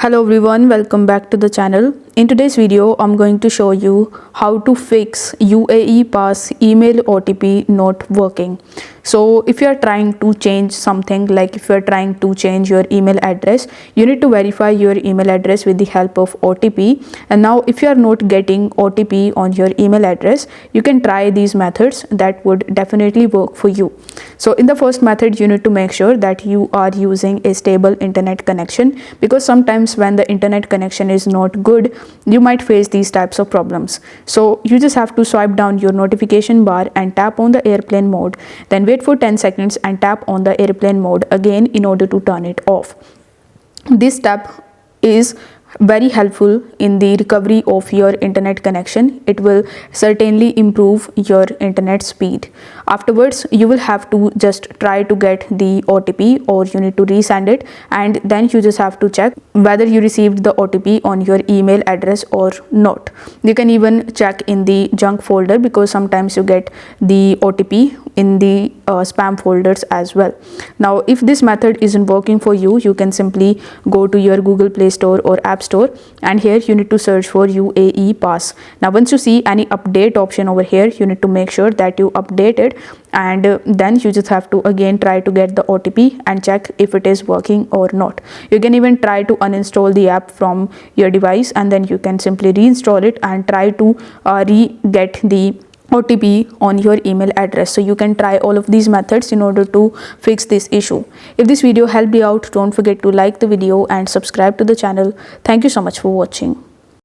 Hello everyone, welcome back to the channel. In today's video, I'm going to show you how to fix UAE pass email OTP not working. So if you are trying to change something, like if you are trying to change your email address, you need to verify your email address with the help of OTP. And now if you are not getting OTP on your email address, you can try these methods that would definitely work for you. So in the first method, you need to make sure that you are using a stable internet connection, because sometimes when the internet connection is not good, you might face these types of problems. So you just have to swipe down your notification bar and tap on the airplane mode, then wait for 10 seconds and tap on the airplane mode again in order to turn it off. This step is very helpful in the recovery of your internet connection. It will certainly improve your internet speed. Afterwards, you will have to just try to get the OTP, or you need to resend it, and then you just have to check whether you received the OTP on your email address or not. You can even check in the junk folder, because sometimes you get the OTP in the spam folders as well. Now if this method isn't working for you, you can simply go to your Google Play Store or App Store, and here you need to search for UAE pass. Now once you see any update option over here, you need to make sure that you update it, and then you just have to again try to get the OTP and check if it is working or not. You can even try to uninstall the app from your device, and then you can simply reinstall it and try to re-get the OTP on your email address. So you can try all of these methods in order to fix this issue. If this video helped you out, don't forget to like the video and subscribe to the channel. Thank you so much for watching.